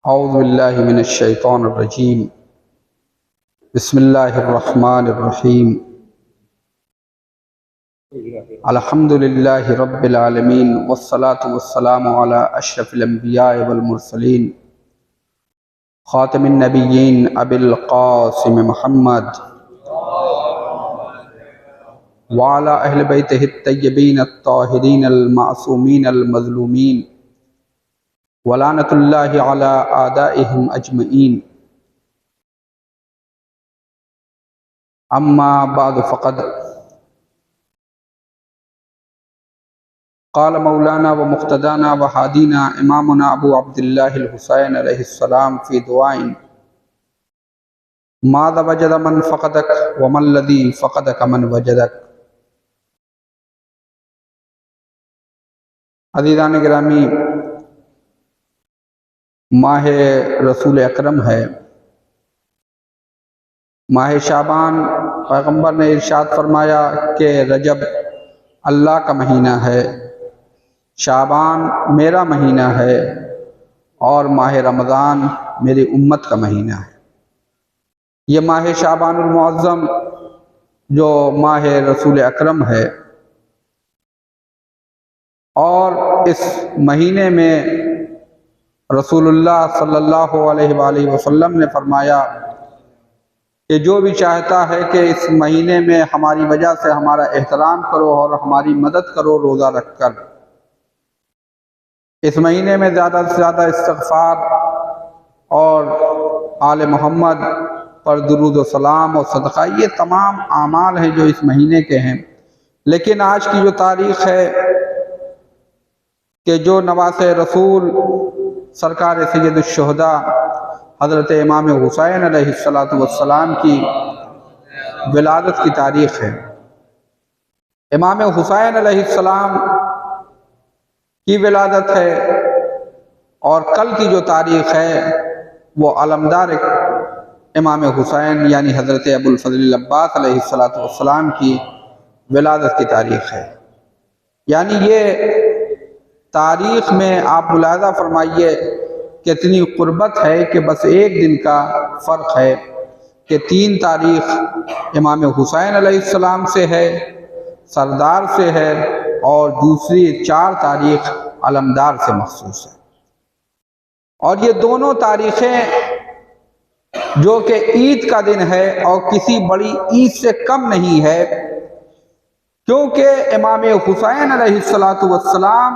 औज़ुबिल्लाहि मिनश्शैतानिर्रजीम। बिस्मिल्लाहिर्रहमानिर्रहीम। अल्हम्दुलिल्लाहि रब्बिल आलमीन वस्सलातु वस्सलामु अला अशरफिल अंबिया'i वल मुरसलीन खातिमिन नबिय्यीन अबिल क़ासिम मुहम्मद व अला अहलि बैतिहि अत्तय्यबीन अत्ताहिरीन अल मासूमीन अल मज़लूमीन व लानतुल्लाहि अला आदाइहिम अजमईन। अम्मा बाद फ़क़द क़ाल मौलाना व मुक़्तदाना व हादीना इमामुना अबू अब्दिल्लाहिल हुसैन अलैहिस्सलाम फ़ी दुआइन माज़ा वजद मन फ़क़दक व मल्लज़ी फ़क़दक मन वजदक। अज़ीज़ान गिरामी, माह रसूल अकरम है, माह शाबान। पैगम्बर ने इरशाद फरमाया कि रजब अल्लाह का महीना है, शाबान मेरा महीना है और माह रमज़ान मेरी उम्मत का महीना है। ये माह शाबानुल मुअज़्ज़म जो माह रसूल अकरम है, और इस महीने में रसूलुल्लाह सल्लल्लाहु अलैहि वसल्लम ने फरमाया कि जो भी चाहता है कि इस महीने में हमारी वजह से हमारा एहतराम करो और हमारी मदद करो रोज़ा रखकर, इस महीने में ज़्यादा से ज़्यादा इस्तिग़फ़ार और आले मोहम्मद पर दुरूद व सलाम और सदक़ा, ये तमाम आमाल हैं जो इस महीने के हैं। लेकिन आज की जो तारीख़ है कि जो नवासे रसूल सरकार सैयदुश्शुहदा हज़रत इमाम हुसैन अलैहिस्सलातु वस्सलाम की विलादत की तारीख़ है। इमाम हुसैन अलैहिस्सलाम की विलादत है और कल की जो तारीख़ है वो अलमदार इमाम हुसैन यानी हज़रत अबुल फ़ज़ल अब्बास अलैहिस्सलातु वस्सलाम की विलादत की तारीख़ है। यानी ये तारीख़ में आप मुलाहज़ा फरमाइए कितनी क़ुर्बत है कि बस एक दिन का फ़र्क है कि 3 तारीख़ इमाम हुसैन अलैहिस्सलाम से है, सरदार से है, और दूसरी 4 तारीख़ अलमदार से मखसूस है। और ये दोनों तारीख़ें जो कि ईद का दिन है और किसी बड़ी ईद से कम नहीं है, क्योंकि इमाम हुसैन अलैहिस्सलातु वस्सलाम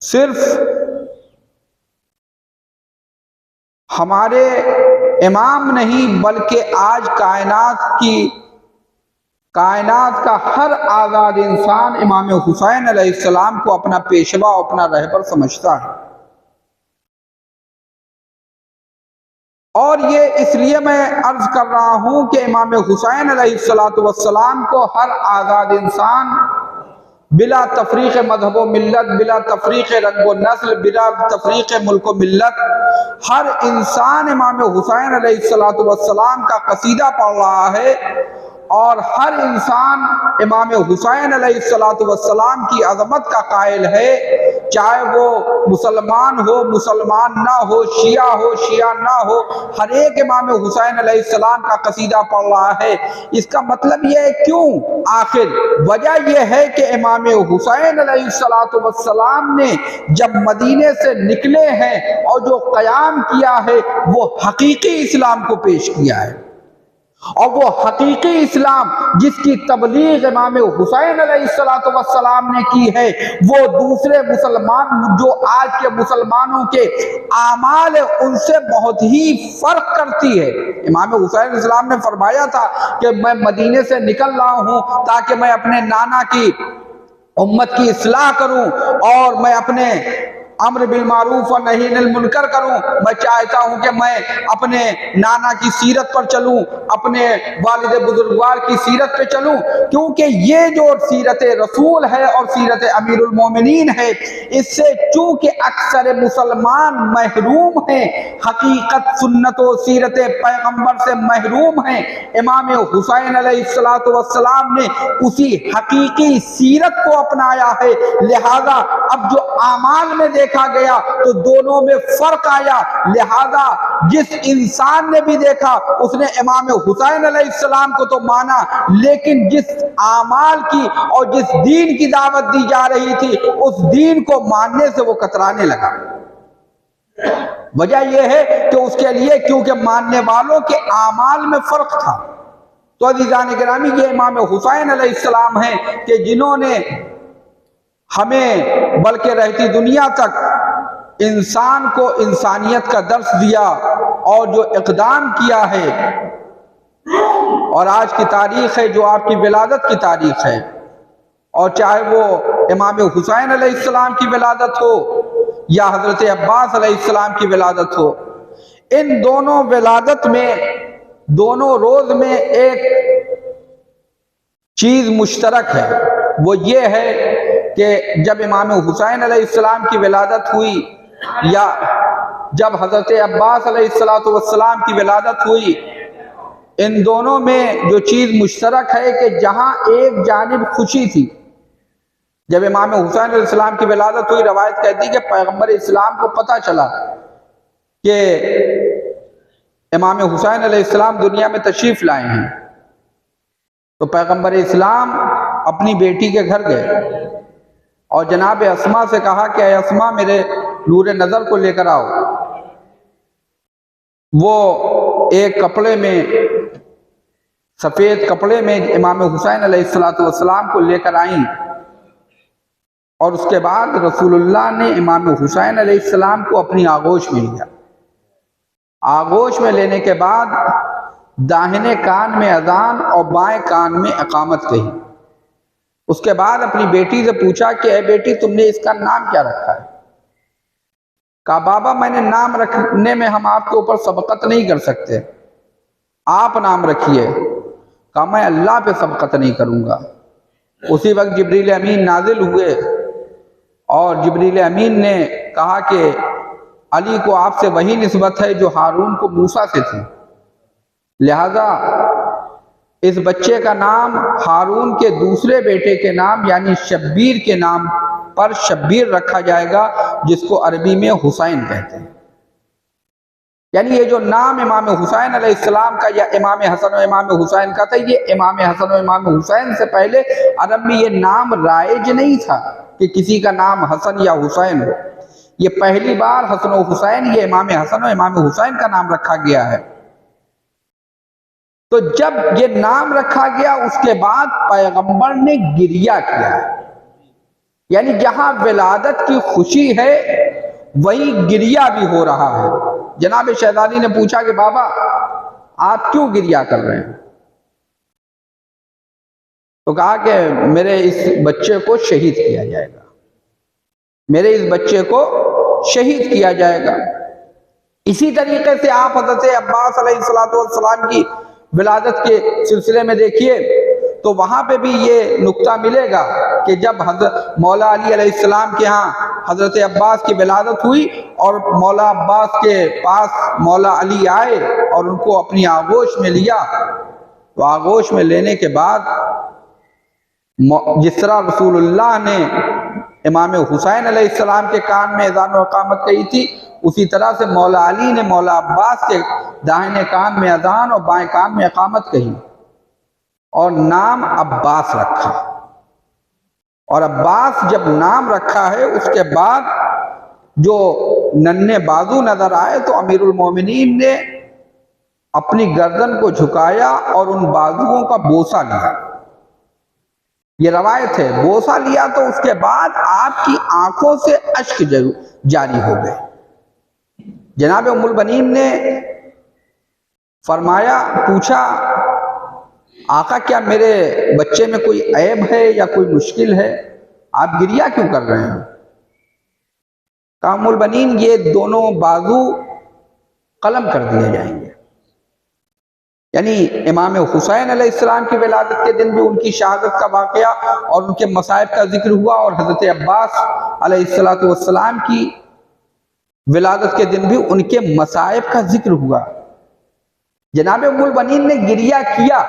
सिर्फ हमारे इमाम नहीं बल्कि आज कायनात का हर आज़ाद इंसान इमाम हुसैन अलैहिस्सलाम को अपना पेशवा, अपना रहबर समझता है। और ये इसलिए मैं अर्ज़ कर रहा हूँ कि इमाम हुसैन अलैहिस्सलातु वस्सलाम को हर आज़ाद इंसान बिला तफरीक़ मज़हब व मिल्लत, बिला तफरीक़ रंग व नस्ल, बिला तफरीक़ मुल्क व मिल्लत, हर इंसान इमाम हुसैन अलैहिस्सलातु वस्सलाम का क़सीदा पढ़ रहा है और हर इंसान इमाम हुसैन अलैहिस्सलातु वस्सलाम की अज़मत का कायल है, चाहे वो मुसलमान हो, मुसलमान ना हो, शिया ना हो, हर एक इमाम हुसैन अलैहिस्सलाम का क़सीदा पढ़ रहा है। इसका मतलब ये है क्यों? आखिर वजह यह है कि इमाम हुसैन अलैहिस्सलातु वस्सलाम ने जब मदीने से निकले हैं और जो क़याम किया है वो हकीकी इस्लाम को पेश किया है, और वो हकीकी इस्लाम जिसकी तबलीग इमाम हुसैन अलैहिस्सलातु वस्सलाम ने की है, वो दूसरे मुसलमान जो आज के मुसलमानों के आमाल उनसे बहुत ही फर्क करती है। इमाम हुसैन अलैहिस्सलाम ने फरमाया था कि मैं मदीने से निकल रहा हूँ ताकि मैं अपने नाना की उम्मत की इस्लाह करूँ और मैं अपने अम्र बिल मारूफ और नही अनिल मुनकर करूं। मैं चाहता हूं कि मैं अपने नाना की सीरत पर चलूं, अपने वालिद बुजुर्गवार की सीरत पे चलूं, क्योंकि ये जो सीरत रसूल है और सीरत अमीरुल मोमिनीन है, इससे चूंकि अक्सर मुसलमान महरूम हैं, हकीकत सुन्नत व सीरत पैगंबर से महरूम हैं, इमाम हुसैन अलैहिस्सलातु वस्सलाम ने उसी हकीकी सीरत को अपनाया है। लिहाजा अब जो आमाल में देखा गया तो दोनों में फर्क आया। लिहाजा जिस इंसान ने भी देखा उसने इमाम हुसैन अलैहिस्सलाम को तो माना, लेकिन जिस आमाल की और जिस दीन की दावत दी जा रही थी उस दीन को मानने से वो कतराने लगा। वजह यह है कि उसके लिए, क्योंकि मानने वालों के आमाल में फर्क था। तो अज़ीज़ान गिरामी, ये इमाम हुसैन अलैहिस्सलाम हैं कि जिन्होंने हमें बल्कि रहती दुनिया तक इंसान को इंसानियत का दर्स दिया और जो इक़दाम किया है। और आज की तारीख़ है जो आपकी विलादत की तारीख़ है, और चाहे वो इमाम हुसैन अलैहिस्सलाम की विलादत हो या हज़रत अब्बास अलैहिस्सलाम की विलादत हो, इन दोनों विलादत में, दोनों रोज़ में एक चीज़ मुश्तरक है। वो ये है कि जब इमाम हुसैन अलैहिस्सलाम की विलादत हुई या जब हज़रत अब्बास अलैहिस्सलाम की विलादत हुई, इन दोनों में जो चीज़ मुश्तरक है कि जहाँ एक जानिब खुशी थी, जब इमाम हुसैन अलैहिस्सलाम की विलादत हुई, रवायत कहती है कि पैगम्बर इस्लाम को पता चला कि इमाम हुसैन अलैहिस्सलाम दुनिया में तशरीफ़ लाए हैं, तो पैगम्बर इस्लाम अपनी बेटी के घर गए और जनाब अस्मा से कहा कि अस्मा, मेरे नूर नज़र को लेकर आओ। वो एक कपड़े में, सफ़ेद कपड़े में इमाम हुसैन अलैहिस्सलाम को लेकर आईं, और उसके बाद रसूलुल्लाह ने इमाम हुसैन अलैहिस्सलाम को अपनी आगोश में लिया। आगोश में लेने के बाद दाहिने कान में अजान और बाएं कान में इकामत कही। उसके बाद अपनी बेटी से पूछा कि ए बेटी, तुमने इसका नाम क्या रखा है? कहा बाबा, मैंने नाम रखने में हम आपके ऊपर सबकत नहीं कर सकते, आप नाम रखिए। कहा मैं अल्लाह पे सबकत नहीं करूँगा। उसी वक्त जिब्रील अमीन नाजिल हुए और जिब्रील अमीन ने कहा कि अली को आपसे वही निस्बत है जो हारून को मूसा से थी, लिहाजा इस बच्चे का नाम हारून के दूसरे बेटे के नाम यानी शब्बीर के नाम पर शब्बीर रखा जाएगा, जिसको अरबी में हुसैन कहते हैं। यानी ये जो नाम इमाम हुसैन अलैहिस्सलाम का या इमाम हसन और इमाम हुसैन का था, ये इमाम हसन और इमाम हुसैन से पहले अरब में ये नाम राइज नहीं था कि किसी का नाम हसन या हुसैन हो। ये पहली बार हसन और हुसैन, ये इमाम हसन और इमाम हुसैन का नाम रखा गया है। तो जब ये नाम रखा गया उसके बाद पैगंबर ने गिरिया किया, यानी जहां विलादत की खुशी है वही गिरिया भी हो रहा है। जनाब शहजादी ने पूछा कि बाबा आप क्यों गिरिया कर रहे हैं? तो कहा कि मेरे इस बच्चे को शहीद किया जाएगा, मेरे इस बच्चे को शहीद किया जाएगा। इसी तरीके से आप हज़रत अब्बास अलैहिस्सलाम की विलादत के सिलसिले में देखिए तो वहाँ पे भी ये नुक्ता मिलेगा कि जब हज़रत मौला अली अलैहिस्सलाम के यहाँ हज़रत अब्बास की विलादत हुई और मौला अब्बास के पास मौला अली आए और उनको अपनी आगोश में लिया, तो आगोश में लेने के बाद जिस तरह रसूलुल्लाह ने इमाम हुसैन अलैहिस्सलाम के कान में अज़ान और इकामत कही थी, उसी तरह से मौला अली ने मौला अब्बास के दाहिने कान में अज़ान और बाएं कान में इकामत कही और नाम अब्बास रखा। और अब्बास जब नाम रखा है उसके बाद जो नन्हे बाजू नजर आए तो अमीरुल मोमिनीन ने अपनी गर्दन को झुकाया और उन बाजुओं का बोसा लिया। ये रवायत है, बोसा लिया तो उसके बाद आपकी आंखों से अश्क जारी हो गए। जनाब उम्मुल बनीन ने फरमाया, पूछा आका क्या मेरे बच्चे में कोई ऐब है या कोई मुश्किल है, आप गिरिया क्यों कर रहे हैं? कहा उम्मुल बनीन ये दोनों बाजू कलम कर दिए जाएंगे। यानी इमाम हुसैन अलैहिस्सलाम की विलादत के दिन भी उनकी शहादत का वाक़या और उनके मसाइब का जिक्र हुआ और हज़रत अब्बास अलैहिस्सलाम की विलादत के दिन भी उनके मसाइब का जिक्र हुआ। जनाब उम्मुल बनीन ने गिरिया किया,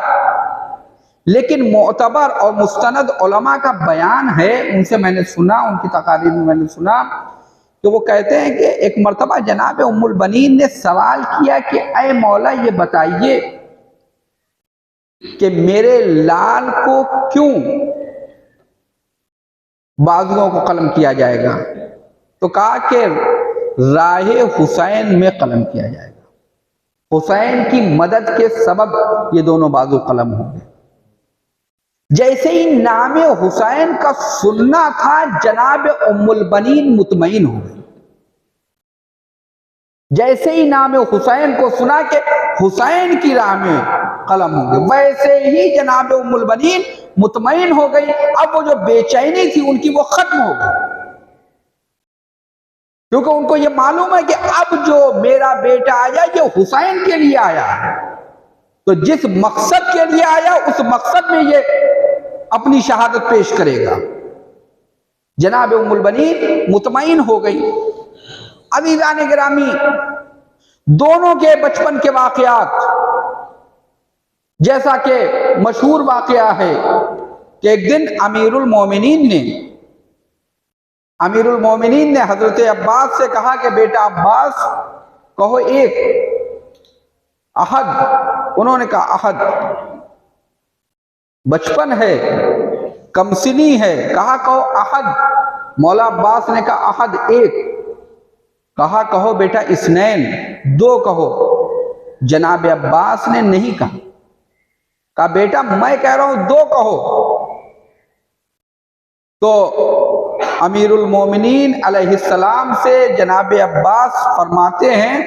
लेकिन मोतबर और मुस्तनद उलमा का बयान है, उनसे मैंने सुना, उनकी तकारीर में मैंने सुना तो वो कहते हैं कि एक मर्तबा जनाब उम्मुल बनीन ने सवाल किया कि ऐ मौला ये बताइए कि मेरे लाल को क्यों बाजुओं को कलम किया जाएगा? तो कहा कि राहे हुसैन में कलम किया जाएगा, हुसैन की मदद के सबब ये दोनों बाजू कलम होंगे। जैसे ही नाम हुसैन का सुनना था जनाब उम्मुल बनीन मुतमईन हो गई। जैसे ही नाम हुसैन को सुना कि हुसैन की राह में कलम होंगे, वैसे ही जनाब उम्मुल बनीन मुतमईन हो गई। अब वो जो बेचैनी थी उनकी वो खत्म हो गई, क्योंकि उनको ये मालूम है कि अब जो मेरा बेटा आया ये हुसैन के लिए आया है, तो जिस मकसद के लिए आया उस मकसद में ये अपनी शहादत पेश करेगा। जनाब उम्मुल बनीन मुतमईन हो गई। अज़ीज़ान गिरामी, दोनों के बचपन के वाक़यात, जैसा कि मशहूर वाक़या है कि एक दिन अमीरुल मोमिनीन ने हजरत अब्बास से कहा कि बेटा अब्बास कहो एक अहद। उन्होंने कहा अहद, बचपन है, कमसिनी है, कहा कहो अहद। मौला अब्बास ने कहा अहद एक, कहा कहो बेटा इस्नैन, दो कहो। जनाब अब्बास ने नहीं कहा बेटा मैं कह रहा हूं दो कहो। तो अमीरुल मोमिनीन अलैहिस्सलाम से जनाब अब्बास फरमाते हैं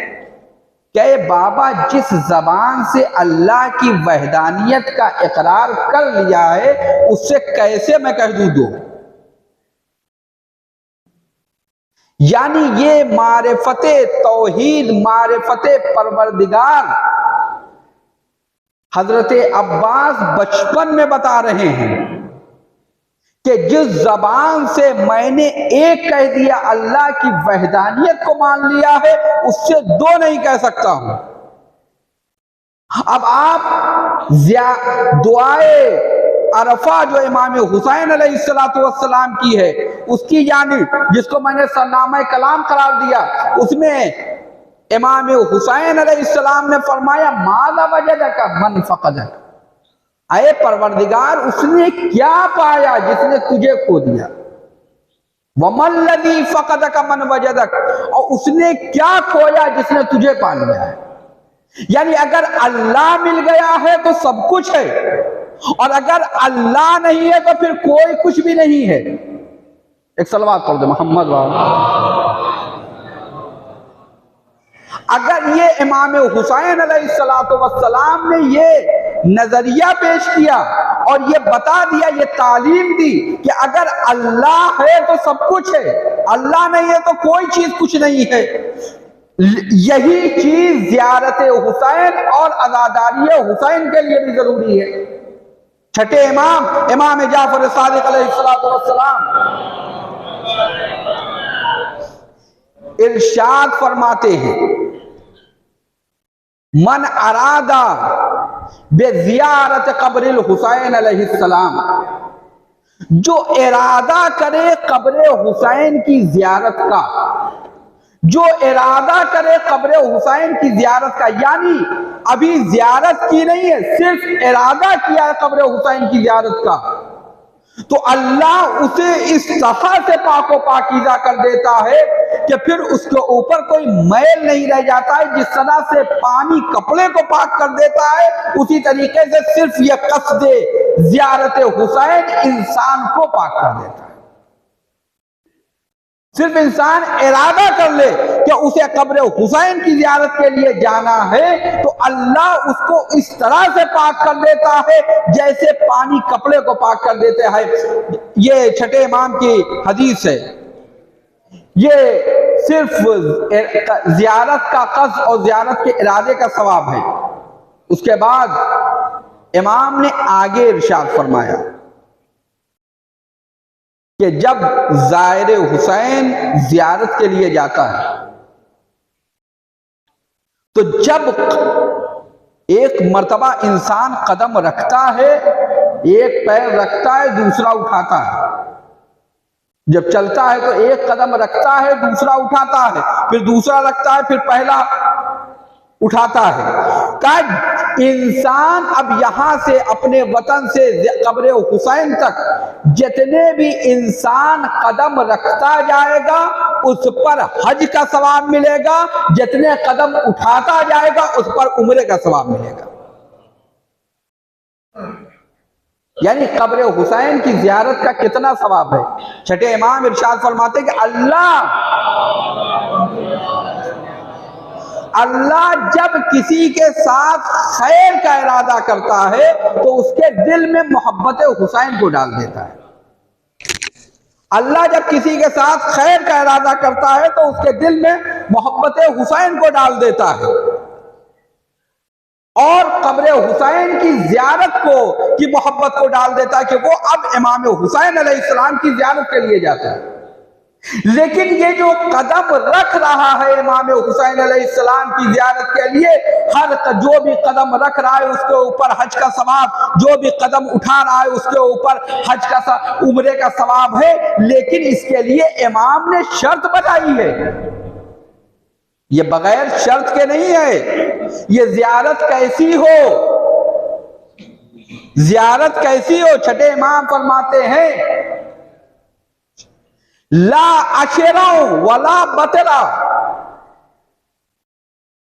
कि बाबा, जिस जबान से अल्लाह की वहदानियत का इकरार कर लिया है उससे कैसे मैं कह दूं दो? यानी ये मारिफते तौहीद, मारिफते परवरदिगार हजरत अब्बास बचपन में बता रहे हैं कि जिस जबान से मैंने एक कह दिया, अल्लाह की वहदानियत को मान लिया है, उससे दो नहीं कह सकता हूं। अब आप दुआए अरफा जो इमाम हुसैन अलैहिस्सलाम की है उसकी यानी, जिसको मैंने सरनामा कलाम करार दिया, उसमें इमाम हुसैन अलैहिस्सलाम ने फरमाया माला वजदका मन फक़दक, अये परवरदिगार उसने क्या पाया जिसने तुझे खो दिया। वमल्लज़ी फ़क़दका मन वजदक, और उसने क्या खोया जिसने तुझे पा लिया है। यानी अगर अल्लाह मिल गया है तो सब कुछ है, और अगर अल्लाह नहीं है तो फिर कोई कुछ भी नहीं है। एक सलवात पढ़ दे मोहम्मद वाला। अगर ये इमाम हुसैन अलैहिस्सलाम ने ये नजरिया पेश किया और ये बता दिया, ये तालीम दी कि अगर अल्लाह है तो सब कुछ है, अल्लाह नहीं है तो कोई चीज कुछ नहीं है, यही चीज ज़ियारत हुसैन और अज़ादारी हुसैन के लिए भी जरूरी है। छठे इमाम जाफर सादिक अलैहिस्सलाम इरशाद फरमाते हैं, मन अरादा बेज़ियारत कब्रिल हुसैन अलैहिस्सलाम, जो इरादा करे कब्र हुसैन की जियारत का, जो इरादा करे कब्र हुसैन की जियारत का, यानी अभी जियारत की नहीं है, सिर्फ इरादा किया है कब्र हुसैन की जियारत का, तो अल्लाह उसे इस तरह से पाको पाकीज़ा कर देता है कि फिर उसके ऊपर कोई मैल नहीं रह जाता है। जिस तरह से पानी कपड़े को पाक कर देता है, उसी तरीके से सिर्फ यह क़स्द ज़ियारत हुसैन इंसान को पाक कर देता है। सिर्फ इंसान इरादा कर ले कि उसे कब्र हुसैन की ज़ियारत के लिए जाना है, तो अल्लाह उसको इस तरह से पाक कर देता है जैसे पानी कपड़े को पाक कर देते हैं। ये छठे इमाम की हदीस है। ये सिर्फ ज़ियारत का क़स्द और ज़ियारत के इरादे का सवाब है। उसके बाद इमाम ने आगे इरशाद फरमाया कि जब ज़ाहिर हुसैन ज़ियारत के लिए जाता है, तो जब एक मर्तबा इंसान कदम रखता है, एक पैर रखता है, दूसरा उठाता है, जब चलता है तो एक कदम रखता है, दूसरा उठाता है, फिर दूसरा रखता है, फिर पहला उठाता है। कहा इंसान अब यहां से अपने वतन से कब्र हुसैन तक जितने भी इंसान कदम रखता जाएगा उस पर हज का सवाब मिलेगा, जितने कदम उठाता जाएगा उस पर उम्रे का सवाब मिलेगा। यानी कब्र हुसैन की जियारत का कितना सवाब है। छठे इमाम इरशाद फरमाते कि अल्लाह जब किसी के साथ खैर का इरादा करता है तो उसके दिल में मोहब्बत हुसैन को डाल देता है। अल्लाह जब किसी के साथ खैर का इरादा करता है तो उसके दिल में मोहब्बत हुसैन को डाल देता है और कब्र हुसैन की जियारत की मोहब्बत को डाल देता है कि वो अब इमाम हुसैन अलैहिस्सलाम की जियारत के लिए जाता है। लेकिन ये जो कदम रख रहा है इमाम हुसैन अलैहिस्सलाम की जियारत के लिए, हर जो भी कदम रख रहा है उसके ऊपर हज का सवाब, जो भी कदम उठा रहा है उसके ऊपर हज का उम्रे का सवाब है। लेकिन इसके लिए इमाम ने शर्त बताई है, ये बगैर शर्त के नहीं है। ये जियारत कैसी हो, जियारत कैसी हो। छठे इमाम फरमाते हैं ला अशरा वला बतरा,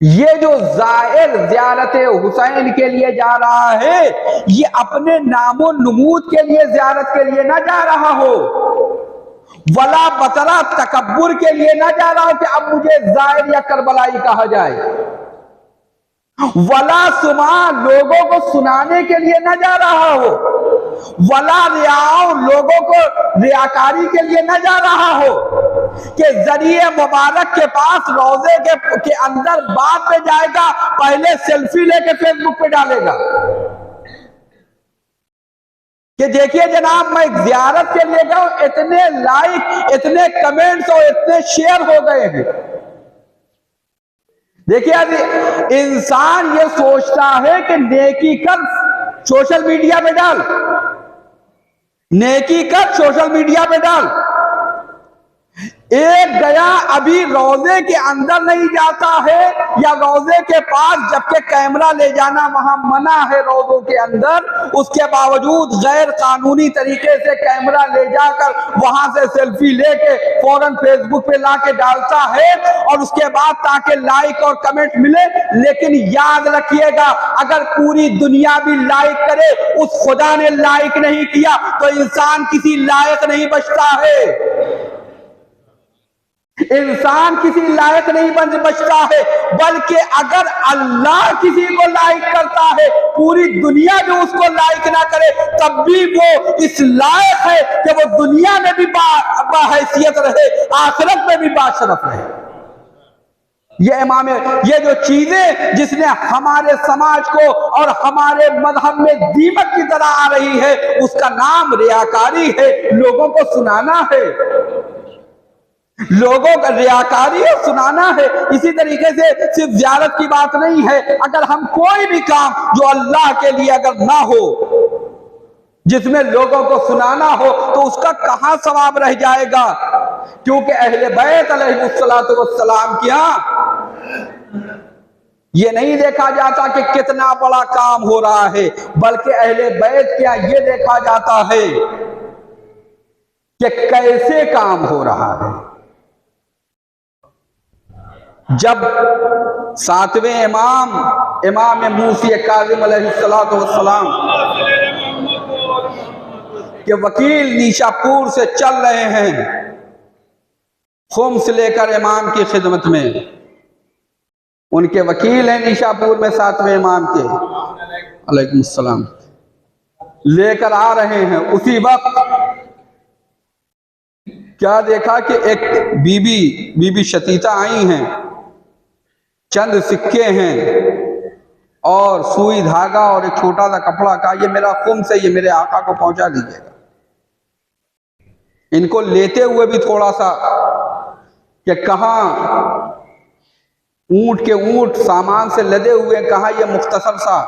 ये जो जायर जियारत हुसैन के लिए जा रहा है ये अपने नामो नमूद के लिए जियारत के लिए ना जा रहा हो, वला बतरा तकब्बुर के लिए ना जा रहा हो कि अब मुझे जायर या करबलाई कहा जाए, वला सुमा लोगों को सुनाने के लिए न जा रहा हो, वला रियाओ लोगों को रियाकारी के लिए न जा रहा हो कि जरिए मुबारक के पास रोजे के अंदर बात पे जाएगा, पहले सेल्फी लेके फेसबुक पे डालेगा कि देखिए जनाब मैं जियारत के लिए गया, इतने लाइक, इतने कमेंट्स और इतने शेयर हो गए हैं। देखिए अभी इंसान ये सोचता है कि नेकी कर सोशल मीडिया पे डाल, नेकी कर सोशल मीडिया पे डाल। एक गया अभी रोजे के अंदर नहीं जाता है या रोजे के पास, जबकि कैमरा ले जाना वहां मना है रोजों के अंदर, उसके बावजूद गैर कानूनी तरीके से कैमरा ले जाकर वहां से सेल्फी लेके फौरन फेसबुक पे लाके डालता है और उसके बाद ताकि लाइक और कमेंट मिले। लेकिन याद रखिएगा अगर पूरी दुनिया भी लाइक करे, उस खुदा ने लाइक नहीं किया तो इंसान किसी लायक नहीं बचता है, इंसान किसी लायक नहीं बचता है। बल्कि अगर अल्लाह किसी को लाइक करता है, पूरी दुनिया जो उसको लाइक ना करे तब भी वो इस लायक है कि वो दुनिया में भी बाहैसियत रहे, आखिरत में भी बाशरफ रहे। ये इमाम, ये जो चीजें जिसने हमारे समाज को और हमारे मजहब में दीमक की तरह आ रही है, उसका नाम रियाकारी है, लोगों को सुनाना है, लोगों का रियाकारी है, सुनाना है। इसी तरीके से सिर्फ ज़ियारत की बात नहीं है, अगर हम कोई भी काम जो अल्लाह के लिए अगर ना हो, जिसमें लोगों को सुनाना हो, तो उसका कहां सवाब रह जाएगा। क्योंकि अहले बैत अलैहिस्सलातु वस्सलाम क्या ये नहीं देखा जाता कि कितना बड़ा काम हो रहा है, बल्कि अहले बैत क्या ये देखा जाता है कि कैसे काम हो रहा है। जब सातवें इमाम मूसी काज़िम अलैहिस्सलातु वस्सलाम के वकील निशापुर से चल रहे हैं खुम्स लेकर इमाम की खिदमत में, उनके वकील हैं निशापुर में सातवें इमाम के अलैकुम अस्सलाम, लेकर आ रहे हैं। उसी वक्त क्या देखा कि एक बीबी शतीता आई हैं, चंद सिक्के हैं और सुई धागा और एक छोटा सा कपड़ा का, ये मेरा खुम्स है, ये मेरे आका को पहुंचा दीजिएगा। इनको लेते हुए भी थोड़ा सा कि कहाँ ऊंट के ऊंट सामान से लदे हुए, कहाँ ये मुख्तसर सा,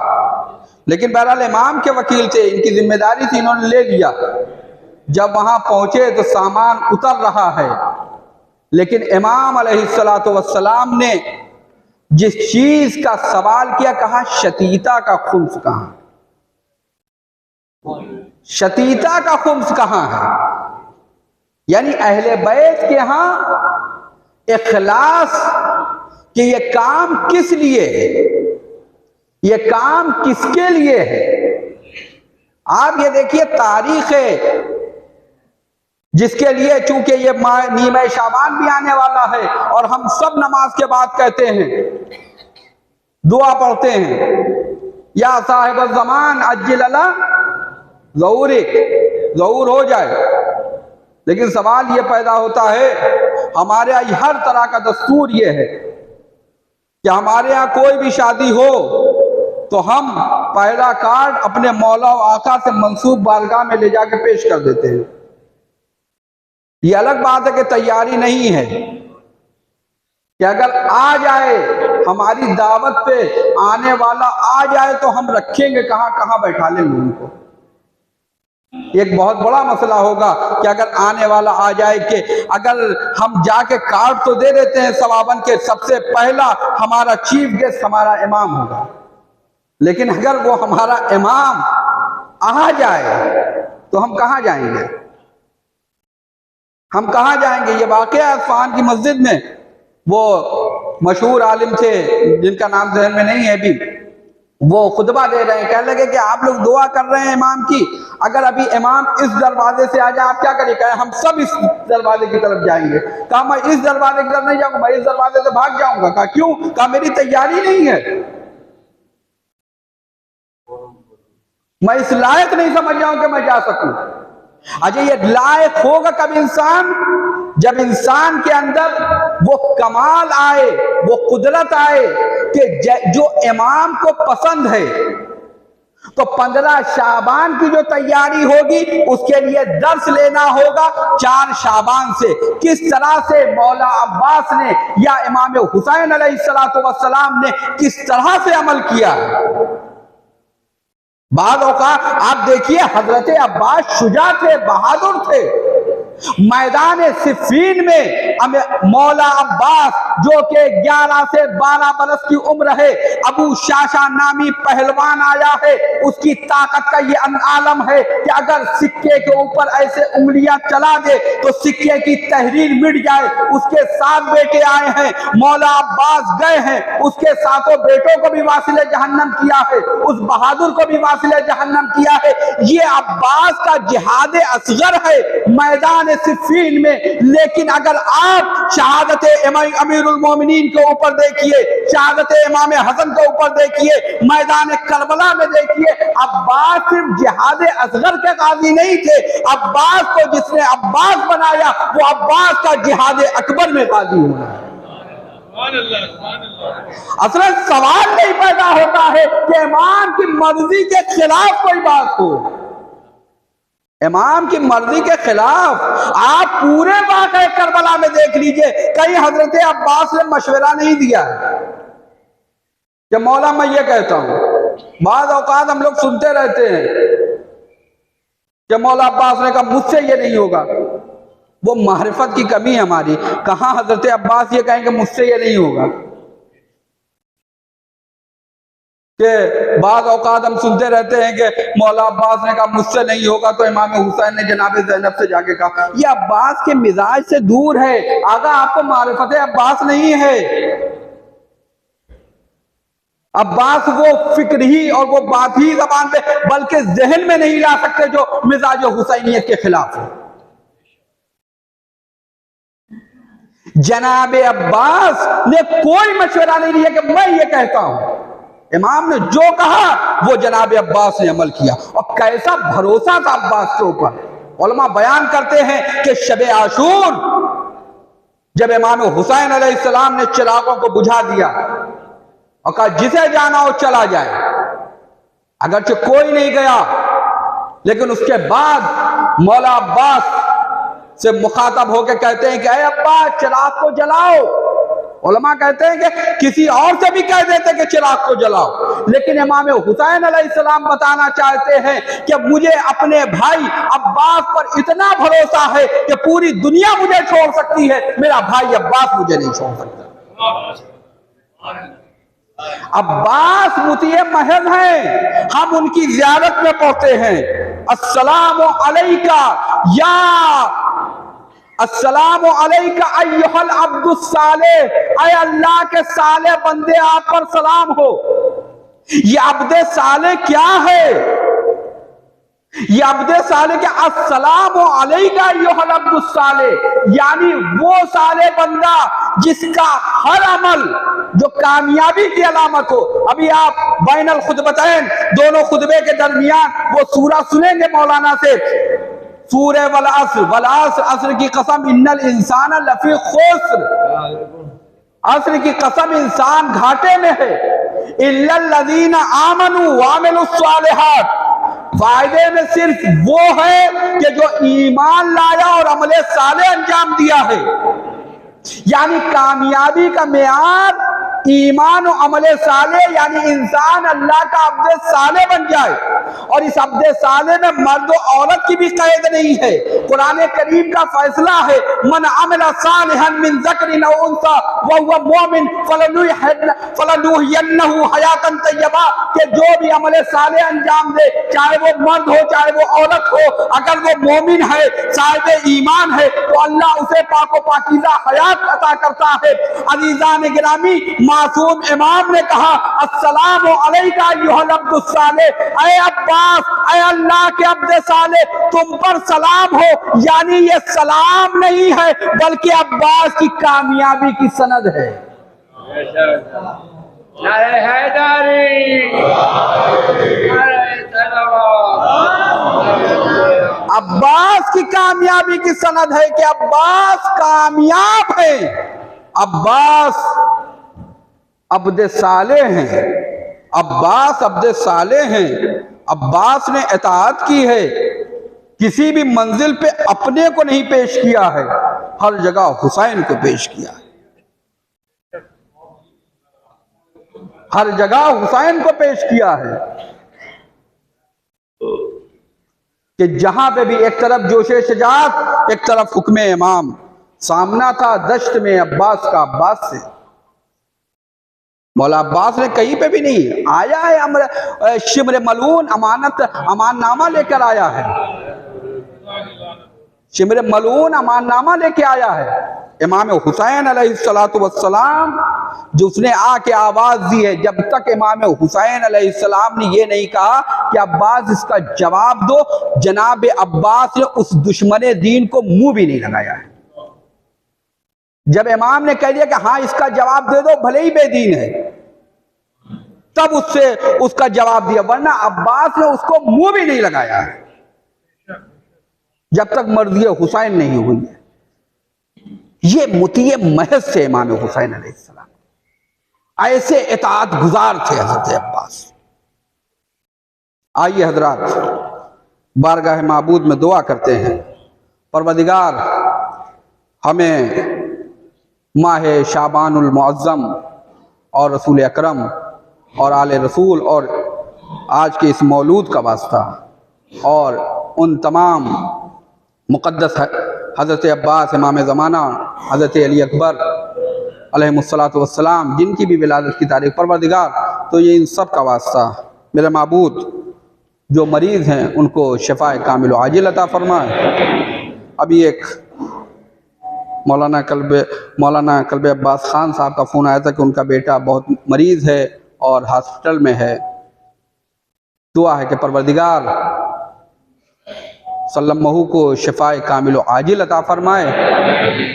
लेकिन बहरहाल इमाम के वकील थे, इनकी जिम्मेदारी थी, इन्होंने ले लिया। जब वहां पहुंचे तो सामान उतर रहा है, लेकिन इमाम अलैहिस्सलातु वस्सलाम ने जिस चीज का सवाल किया, कहा शतीता का खुम्स कहां, शतीता का खुम्स कहां है। यानी अहले बैत के यहां इखलास कि ये काम किस लिए है, ये काम किसके लिए है। आप ये देखिए तारीख है जिसके लिए, चूंकि ये नीमे शाबान भी आने वाला है और हम सब नमाज के बाद कहते हैं, दुआ पढ़ते हैं, या साहिब ज़मान अज्जिल लना ज़हूरिक, ज़हूर हो जाए। लेकिन सवाल ये पैदा होता है, हमारे यहाँ हर तरह का दस्तूर ये है कि हमारे यहाँ कोई भी शादी हो तो हम पहला कार्ड अपने मौला और आका से मंसूब बारगाह में ले जाके पेश कर देते हैं। ये अलग बात है कि तैयारी नहीं है कि अगर आ जाए, हमारी दावत पे आने वाला आ जाए तो हम रखेंगे कहाँ, कहाँ बैठा लेंगे उनको। एक बहुत बड़ा मसला होगा कि अगर आने वाला आ जाए कि अगर हम जाके कार्ड तो दे देते हैं सवाबन के, सबसे पहला हमारा चीफ गेस्ट हमारा इमाम होगा, लेकिन अगर वो हमारा इमाम आ जाए तो हम कहाँ जाएंगे, हम कहाँ जाएंगे। ये वाकया इस्फहान की मस्जिद में वो मशहूर आलिम थे जिनका नाम ज़हन में नहीं है अभी, वो खुतबा दे रहे हैं, कहने लगे कि आप लोग दुआ कर रहे हैं इमाम की, अगर अभी इमाम इस दरवाजे से आ जाए आप क्या करें। कहे हम सब इस दरवाजे की तरफ जाएंगे। कहा मैं इस दरवाजे की तरफ नहीं जाऊंगा, मैं इस दरवाजे से भाग जाऊंगा। कहा क्यों? कहा मेरी तैयारी नहीं है, मैं इस लायक नहीं समझ जाऊं कि मैं जा सकूं। अच्छा, ये लायक होगा कब इंसान, जब इंसान के अंदर वो कमाल आए, वो कुदरत आए कि जो इमाम को पसंद है तो 15 शाबान की जो तैयारी होगी उसके लिए दर्स लेना होगा 4 शाबान से, किस तरह से मौला अब्बास ने या इमाम हुसैन अलैहिस्सलातु वस्सलाम ने किस तरह से अमल किया। बाद औकात आप देखिए हजरत अब्बास शुजा थे, बहादुर थे। मैदान सिफ़ीन में मौला अब्बास जो कि 11 से 12 बरस की उम्र है, अबू शाशा नामी पहलवान आया है, उसकी ताकत का ये आलम है कि अगर सिक्के के ऊपर ऐसे उंगलियां चला दे तो सिक्के की तहरीर मिट जाए। उसके 7 बेटे आए हैं, मौला अब्बास गए हैं, उसके 7 बेटों को भी वासिले जहन्नम किया है, उस बहादुर को भी वासिले जहन्नम किया है। ये अब्बास का जिहाद असगर है मैदान सिफ़ीन में। लेकिन अगर आप शहादत अमीरुल मोमिनीन के ऊपर देखिए, शहादत इमाम हसन के ऊपर देखिए, मैदान करबला में देखिए, अब्बास सिर्फ जिहाद असगर के गाजी नहीं थे, अब्बास को जिसने अब्बास बनाया वो अब्बास का जिहाद अकबर में गाजी हुआ। असल सवाल नहीं पैदा होता है कि इमाम की मर्जी के खिलाफ कोई बात हो, इमाम की मर्जी के खिलाफ। आप पूरे वाक़या करबला में देख लीजिए, कहीं हजरत अब्बास ने मशवरा नहीं दिया कि मौला मैं ये कहता हूं। बाद औकात हम लोग सुनते रहते हैं कि मौला अब्बास ने कहा मुझसे ये नहीं होगा। वो मारिफत की कमी है हमारी। कहां हजरत अब्बास ये कहेंगे मुझसे ये नहीं होगा, कि बाद औकात हम सुनते रहते हैं कि मौला अब्बास ने कहा मुझसे नहीं होगा, तो इमाम हुसैन ने जनाब ज़ैनब से जाके कहा। ये अब्बास के मिजाज से दूर है। आगा आपको मारिफत अब्बास नहीं है। अब्बास वो फिक्र ही और वो बात ही ज़बान पे बल्कि जहन में नहीं ला सकते जो मिजाज हुसैनियत के खिलाफ है। जनाब अब्बास ने कोई मशवरा नहीं दिया कि मैं ये कहता हूं। इमाम ने जो कहा वो जनाब अब्बास ने अमल किया। और कैसा भरोसा था अब्बास के ऊपर। उलमा बयान करते हैं कि शब आशूर जब इमाम हुसैन अलैहिस्सलाम ने चिरागों को बुझा दिया और कहा जिसे जाना हो चला जाए, अगरचे कोई नहीं गया, लेकिन उसके बाद मौला अब्बास से मुखातब होकर कहते हैं कि अब्बास चिराग को जलाओ। उलमा कहते हैं कि किसी और से भी कह देते कि चिराग को जलाओ, लेकिन इमाम हुसैन अलैहिस्सलाम बताना चाहते हैं कि मुझे अपने भाई अब्बास पर इतना भरोसा है कि पूरी दुनिया मुझे छोड़ सकती है, मेरा भाई अब्बास मुझे नहीं छोड़ सकता। अब्बास मुतिए महज हैं, हम उनकी ज़ियारत में पहुंचते हैं। अस्सलामु अलैका या अस्सलामु अलैका अय्युहल अब्दुस सालेह, ऐ अल्लाह के साले बंदे आप पर सलाम हो। ये अब्दे साले क्या है? ये अब्दे साले के अस्सलामु अलैका अय्युहल अब्दुस सालेह, यानी वो साले बंदा जिसका हर अमल जो कामयाबी की अलामत हो। अभी आप बैनल खुतबतैन, दोनों खुतबे के दरमियान वो सूरा सुनेंगे मौलाना से, सूरे वल असर, असर की कसम, इन्नल इंसान लफी खुस्र, असर की कसम इंसान घाटे में है। इल्लल लज़ीना आमनू व अमिलुस सालिहात, फायदे में सिर्फ वो है कि जो ईमान लाया और अमले साले अंजाम दिया है। यानी कामयाबी का मेयार ईमान और अमले साले, यानी इंसान अल्लाह का अब्दे साले बन जाए। और इस अब्दे साले में मर्द और औरत की भी कैद नहीं है। कुरान करीम का फैसला है, मन अमला सालिहन मिन ज़करिन औ उन्सा व हुवा मुमिन फलनुहयन्नहु हयातन तय्यबा, कि जो भी अमले साले अंजाम दे, चाहे वो मर्द हो चाहे वो औरत हो, अगर वो मोमिन है, साहिब ईमान है, तो अल्लाह उसे पाको पाकीज़ा हयात अता करता है। अज़ीज़ान गिरामी, मासूम इमाम ने कहा अस्सलामु अलैका अय्युहल अब्दुस सालेह, ऐ अब्बास, ऐ अल्लाह के अब्दे साले, तुम पर सलाम हो। यानी ये सलाम नहीं है बल्कि अब्बास की कामयाबी की सनद है। अब्बास की कामयाबी की सनद है कि अब्बास कामयाब है, अब्बास अब्दे साले हैं, अब्बास अब्दे साले हैं। अब्बास ने इताअत की है, किसी भी मंजिल पे अपने को नहीं पेश किया है, हर जगह हुसैन को पेश किया है, हर जगह हुसैन को पेश किया है। कि जहां पे भी एक तरफ जोशे शजात, एक तरफ हुक्मे इमाम, सामना था दश्त में अब्बास का अब्बास से। मौला अब्बास ने कहीं पे भी नहीं आया है अमर शिमर मलून अमाननामा लेकर आया है, शिमर मलून अमाननामा लेके आया है। इमाम हुसैन अलैहिस्सलातु वस्सलाम जो उसने आके आवाज दी है, जब तक इमाम हुसैन अलैहिस्सलाम ने ये नहीं कहा कि अब्बास इसका जवाब दो, जनाब अब्बास ने उस दुश्मन दीन को मुंह भी नहीं लगाया है। जब इमाम ने कह दिया कि हाँ इसका जवाब दे दो, भले ही बेदीन है, तब उससे उसका जवाब दिया, वरना अब्बास ने उसको मुंह भी नहीं लगाया है जब तक मर्ज़ी हुसैन नहीं हुई है। ये मुतिये महज से इमाम हुसैन अलैहिस्सलाम, ऐसे इताअत गुजार थे हज़रत अब्बास। आइए हजरात, बारगाह माबूद में दुआ करते हैं, परवदिगार हमें माह शाबानुल मुअज़्ज़म और रसूल अकरम और आले रसूल और आज के इस मौलूद का वास्ता और उन तमाम मुक़द्दस हज़रत अब्बास इमाम ज़माना हज़रत अली अकबर अलैहिमुस्सलातु वस्सलाम जिनकी भी विलादत की तारीख़, परवरदिगार तो ये इन सब का वास्ता मेरे माबूद जो मरीज़ हैं उनको शफ़ाए कामिल आजिल अता फरमाए। अभी एक मौलाना कल्बे अब्बास ख़ान साहब का फ़ोन आया था कि उनका बेटा बहुत मरीज़ है और हॉस्पिटल में है। दुआ है कि परवरदिगार सल्लल्लाहु को शफ़ाए कामिल आजिल अता फरमाए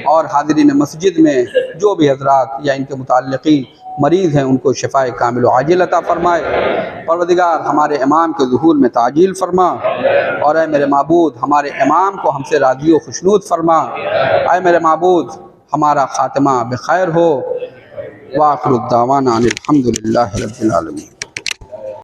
और हाज़रीन मस्जिद में जो भी हज़रात या इनके मुताल्लिक़ीन मरीज़ हैं उनको शफ़ाए कामिल आजिल अता फरमाए। परवरदिगार हमारे इमाम के ज़ुहूर में ताजील फरमा और ऐ मेरे माबूद हमारे इमाम को हमसे राज़ी व खुशनूद फरमा। ऐ मेरे माबूद हमारा ख़ात्मा बखैर हो। व आखिरु दावाना अनिल हम्दुलिल्लाहि रब्बिल आलमीन।